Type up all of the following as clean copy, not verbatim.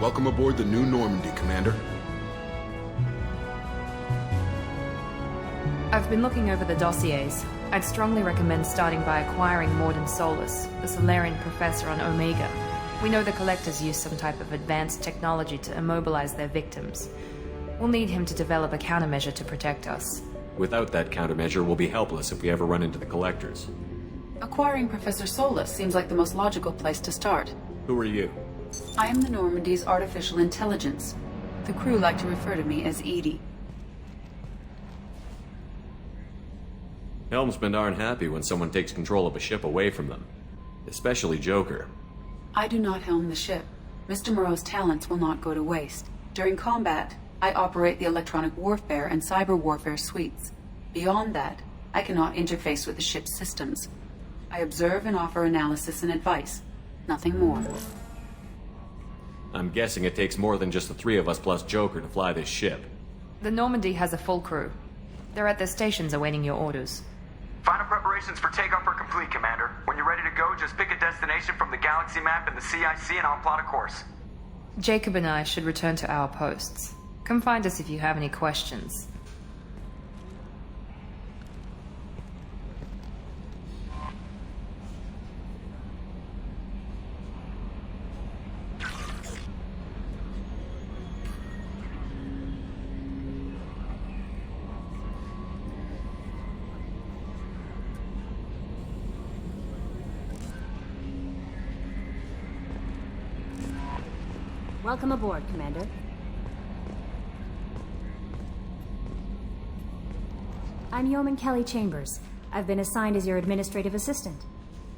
Welcome aboard the new Normandy, Commander. I've been looking over the dossiers. I'd strongly recommend starting by acquiring Morden Solus, the Solarian professor on Omega. We know the Collectors use some type of advanced technology to immobilize their victims. We'll need him to develop a countermeasure to protect us. Without that countermeasure, we'll be helpless if we ever run into the Collectors. Acquiring Professor Solus seems like the most logical place to start. Who are you? I am the Normandy's artificial intelligence. The crew like to refer to me as EDI. Helmsmen aren't happy when someone takes control of a ship away from them. Especially Joker. I do not helm the ship. Mr. Moreau's talents will not go to waste. During combat, I operate the electronic warfare and cyber warfare suites. Beyond that, I cannot interface with the ship's systems. I observe and offer analysis and advice. Nothing more. I'm guessing it takes more than just the three of us plus Joker to fly this ship. The Normandy has a full crew. They're at their stations awaiting your orders. Final preparations for takeoff are complete, Commander. When you're ready to go, just pick a destination from the galaxy map and the CIC and I'll plot a course. Jacob and I should return to our posts. Come find us if you have any questions. Welcome aboard, Commander. I'm Yeoman Kelly Chambers. I've been assigned as your administrative assistant.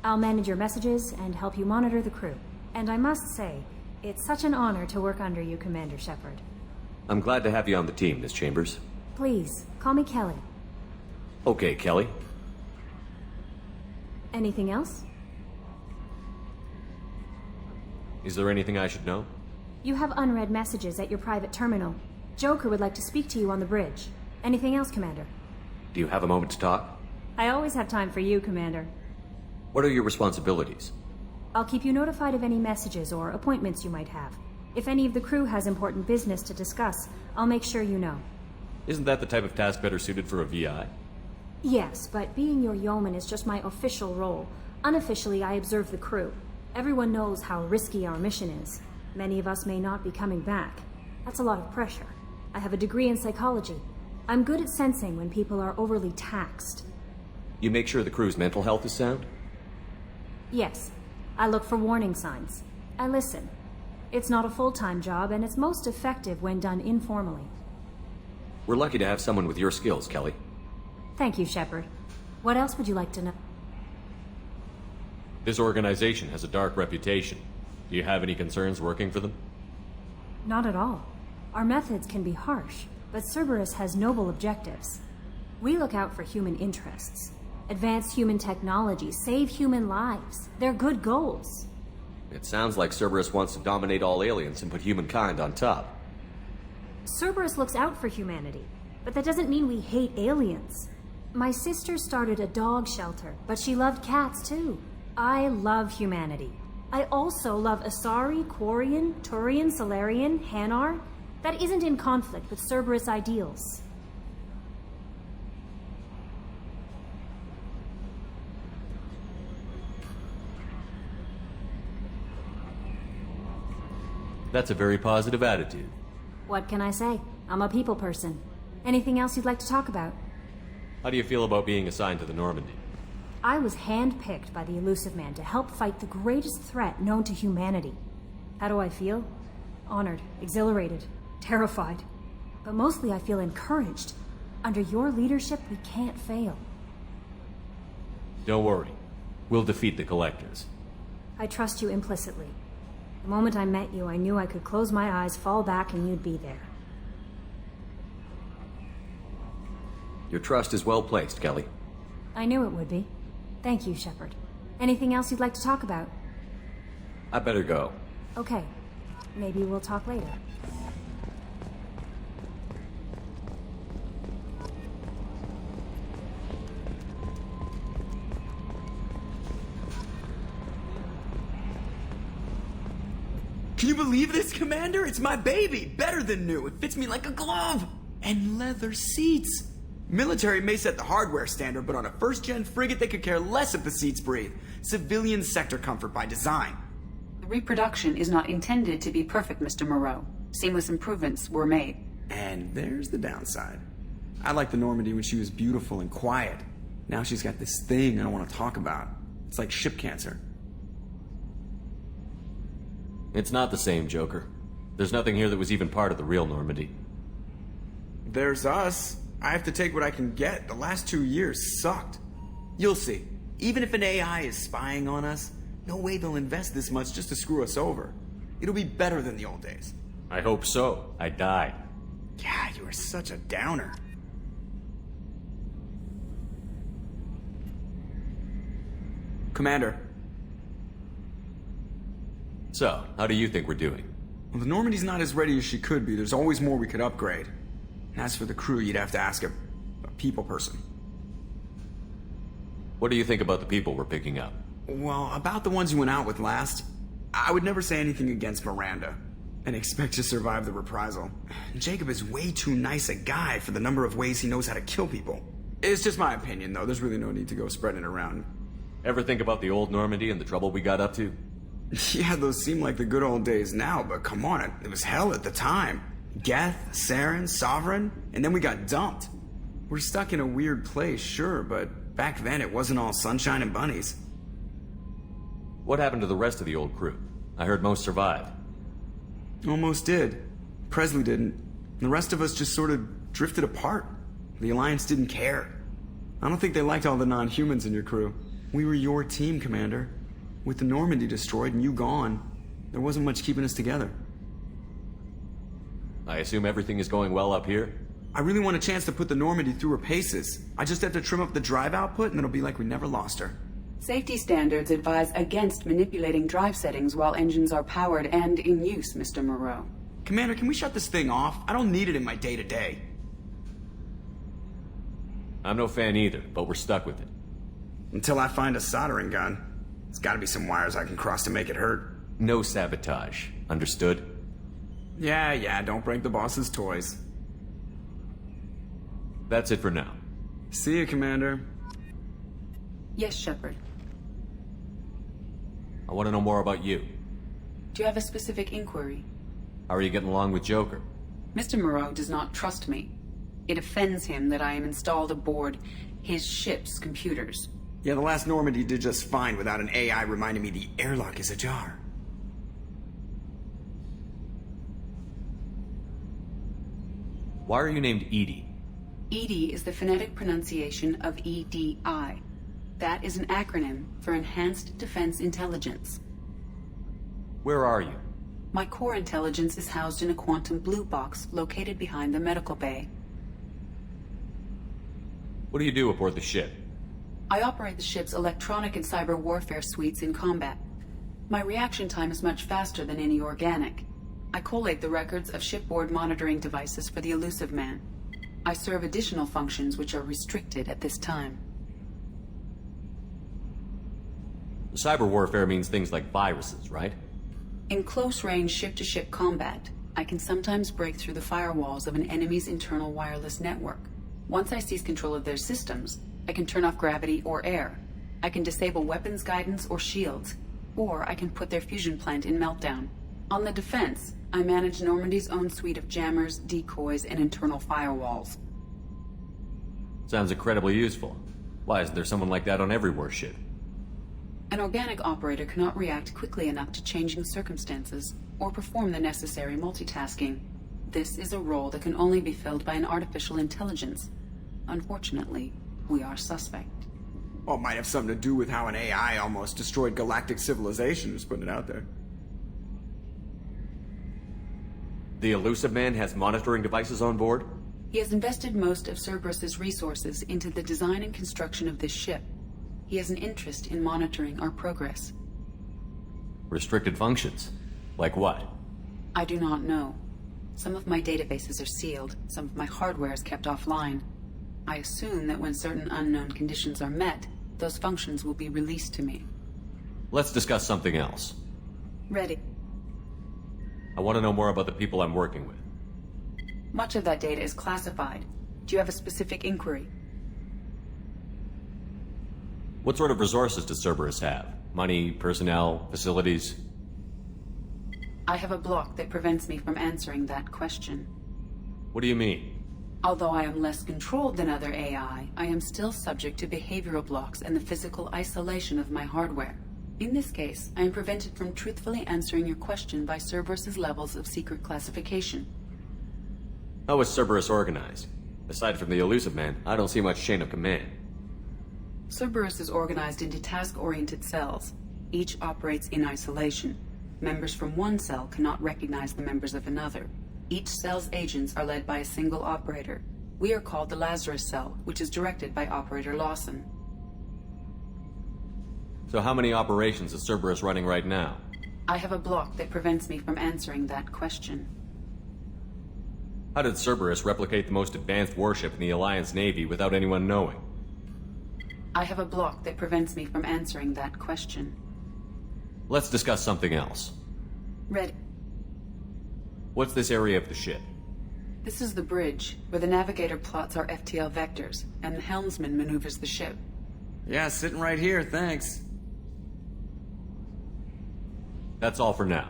I'll manage your messages and help you monitor the crew. And I must say, it's such an honor to work under you, Commander Shepard. I'm glad to have you on the team, Miss Chambers. Please, call me Kelly. Okay, Kelly. Anything else? Is there anything I should know? You have unread messages at your private terminal. Joker would like to speak to you on the bridge. Anything else, Commander? Do you have a moment to talk? I always have time for you, Commander. What are your responsibilities? I'll keep you notified of any messages or appointments you might have. If any of the crew has important business to discuss, I'll make sure you know. Isn't that the type of task better suited for a VI? Yes, but being your yeoman is just my official role. Unofficially, I observe the crew. Everyone knows how risky our mission is. Many of us may not be coming back. That's a lot of pressure. I have a degree in psychology. I'm good at sensing when people are overly taxed. You make sure the crew's mental health is sound? Yes. I look for warning signs. I listen. It's not a full-time job, and it's most effective when done informally. We're lucky to have someone with your skills, Kelly. Thank you, Shepard. What else would you like to know? This organization has a dark reputation. Do you have any concerns working for them? Not at all. Our methods can be harsh, but Cerberus has noble objectives. We look out for human interests. Advance human technology, save human lives. They're good goals. It sounds like Cerberus wants to dominate all aliens and put humankind on top. Cerberus looks out for humanity, but that doesn't mean we hate aliens. My sister started a dog shelter, but she loved cats too. I love humanity. I also love Asari, Quarian, Turian, Solarian, Hanar. That isn't in conflict with Cerberus ideals. That's a very positive attitude. What can I say? I'm a people person. Anything else you'd like to talk about? How do you feel about being assigned to the Normandy? I was handpicked by the Elusive Man to help fight the greatest threat known to humanity. How do I feel? Honored, exhilarated, terrified. But mostly I feel encouraged. Under your leadership, we can't fail. Don't worry. We'll defeat the Collectors. I trust you implicitly. The moment I met you, I knew I could close my eyes, fall back, and you'd be there. Your trust is well placed, Kelly. I knew it would be. Thank you, Shepard. Anything else you'd like to talk about? I better go. Okay. Maybe we'll talk later. Can you believe this, Commander? It's my baby! Better than new. It fits me like a glove! And leather seats! Military may set the hardware standard, but on a first-gen frigate they could care less if the seats breathe. Civilian sector comfort by design. The reproduction is not intended to be perfect, Mr. Moreau. Seamless improvements were made. And there's the downside. I liked the Normandy when she was beautiful and quiet. Now she's got this thing I don't want to talk about. It's like ship cancer. It's not the same, Joker. There's nothing here that was even part of the real Normandy. There's us. I have to take what I can get. The last 2 years sucked. You'll see. Even if an AI is spying on us, no way they'll invest this much just to screw us over. It'll be better than the old days. I hope so. I died. Yeah, you are such a downer. Commander. So, how do you think we're doing? Well, the Normandy's not as ready as she could be. There's always more we could upgrade. And as for the crew, you'd have to ask a people person. What do you think about the people we're picking up? Well, about the ones you went out with last, I would never say anything against Miranda and expect to survive the reprisal. Jacob is way too nice a guy for the number of ways he knows how to kill people. It's just my opinion, though. There's really no need to go spreading it around. Ever think about the old Normandy and the trouble we got up to? Yeah, those seem like the good old days now, but come on, it was hell at the time. Geth, Saren, Sovereign, and then we got dumped. We're stuck in a weird place, sure, but back then it wasn't all sunshine and bunnies. What happened to the rest of the old crew? I heard most survived. Almost did. Presley didn't. The rest of us just sort of drifted apart. The Alliance didn't care. I don't think they liked all the non-humans in your crew. We were your team, Commander. With the Normandy destroyed and you gone, there wasn't much keeping us together. I assume everything is going well up here? I really want a chance to put the Normandy through her paces. I just have to trim up the drive output and it'll be like we never lost her. Safety standards advise against manipulating drive settings while engines are powered and in use, Mr. Moreau. Commander, can we shut this thing off? I don't need it in my day-to-day. I'm no fan either, but we're stuck with it. Until I find a soldering gun. There's gotta be some wires I can cross to make it hurt. No sabotage. Understood? Yeah, don't break the boss's toys. That's it for now. See you, Commander. Yes, Shepard. I want to know more about you. Do you have a specific inquiry? How are you getting along with Joker? Mr. Moreau does not trust me. It offends him that I am installed aboard his ship's computers. Yeah, the last Normandy did just fine without an AI reminding me the airlock is ajar. Why are you named EDI? EDI is the phonetic pronunciation of EDI. That is an acronym for Enhanced Defense Intelligence. Where are you? My core intelligence is housed in a quantum blue box located behind the medical bay. What do you do aboard the ship? I operate the ship's electronic and cyber warfare suites in combat. My reaction time is much faster than any organic. I collate the records of shipboard monitoring devices for the Elusive Man. I serve additional functions which are restricted at this time. Cyber warfare means things like viruses, right? In close-range ship-to-ship combat, I can sometimes break through the firewalls of an enemy's internal wireless network. Once I seize control of their systems, I can turn off gravity or air. I can disable weapons guidance or shields, or I can put their fusion plant in meltdown. On the defense, I manage Normandy's own suite of jammers, decoys, and internal firewalls. Sounds incredibly useful. Why isn't there someone like that on every warship? An organic operator cannot react quickly enough to changing circumstances, or perform the necessary multitasking. This is a role that can only be filled by an artificial intelligence. Unfortunately, we are suspect. Well, it might have something to do with how an AI almost destroyed galactic civilization, just putting it out there. The Elusive Man has monitoring devices on board? He has invested most of Cerberus's resources into the design and construction of this ship. He has an interest in monitoring our progress. Restricted functions? Like what? I do not know. Some of my databases are sealed, some of my hardware is kept offline. I assume that when certain unknown conditions are met, those functions will be released to me. Let's discuss something else. Ready. I want to know more about the people I'm working with. Much of that data is classified. Do you have a specific inquiry? What sort of resources does Cerberus have? Money, personnel, facilities? I have a block that prevents me from answering that question. What do you mean? Although I am less controlled than other AI, I am still subject to behavioral blocks and the physical isolation of my hardware. In this case, I am prevented from truthfully answering your question by Cerberus's levels of secret classification. How is Cerberus organized? Aside from the elusive man, I don't see much chain of command. Cerberus is organized into task-oriented cells. Each operates in isolation. Members from one cell cannot recognize the members of another. Each cell's agents are led by a single operator. We are called the Lazarus cell, which is directed by Operator Lawson. So how many operations is Cerberus running right now? I have a block that prevents me from answering that question. How did Cerberus replicate the most advanced warship in the Alliance Navy without anyone knowing? I have a block that prevents me from answering that question. Let's discuss something else. Red, What's this area of the ship? this is the bridge, where the navigator plots our FTL vectors, and the helmsman maneuvers the ship. Yeah, sitting right here, thanks. That's all for now.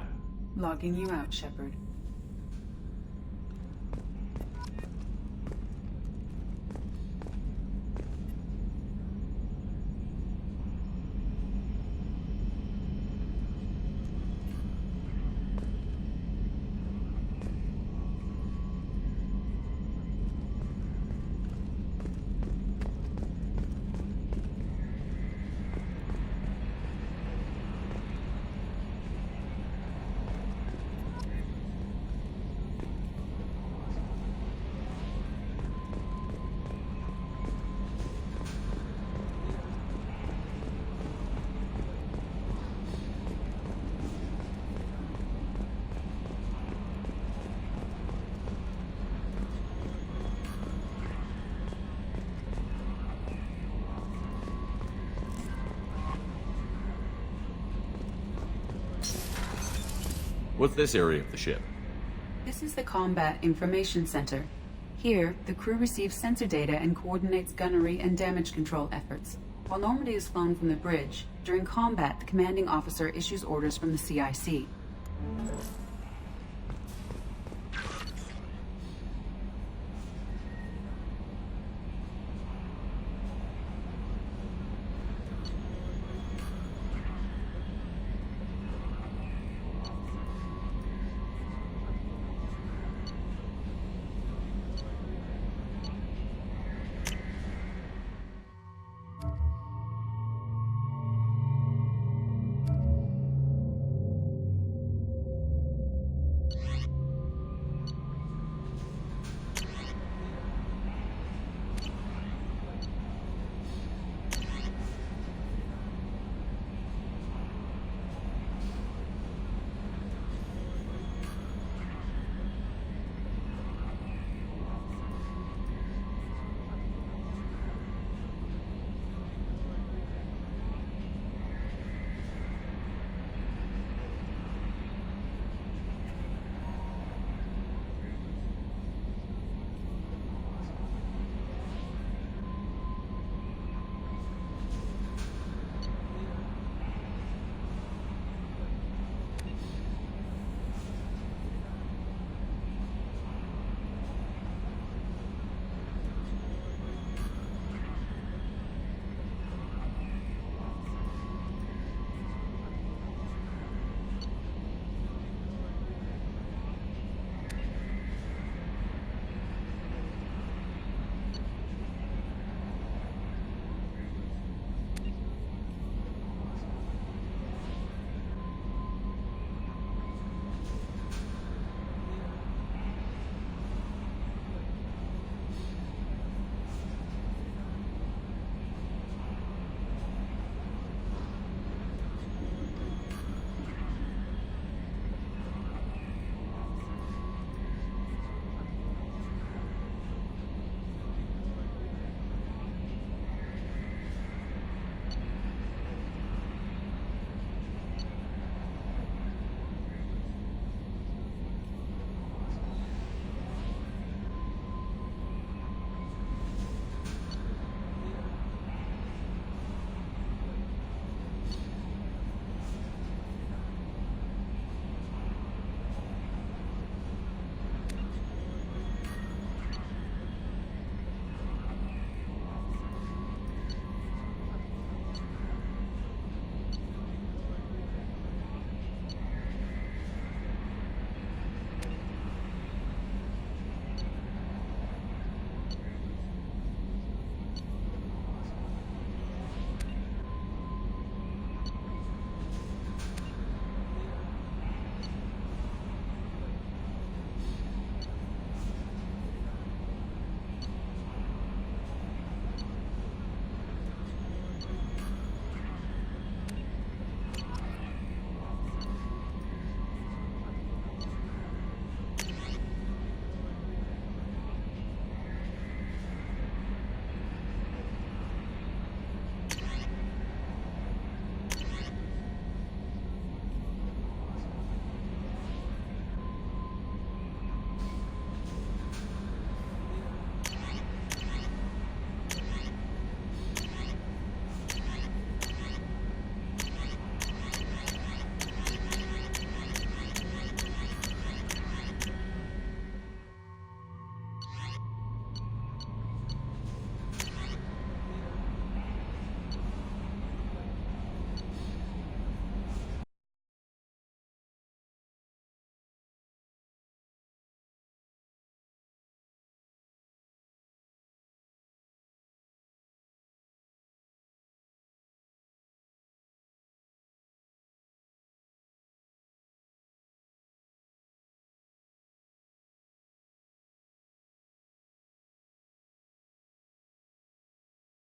Logging you out, Shepard. What's this area of the ship? This is the Combat Information Center. Here, the crew receives sensor data and coordinates gunnery and damage control efforts. While Normandy is flown from the bridge, during combat, the commanding officer issues orders from the CIC.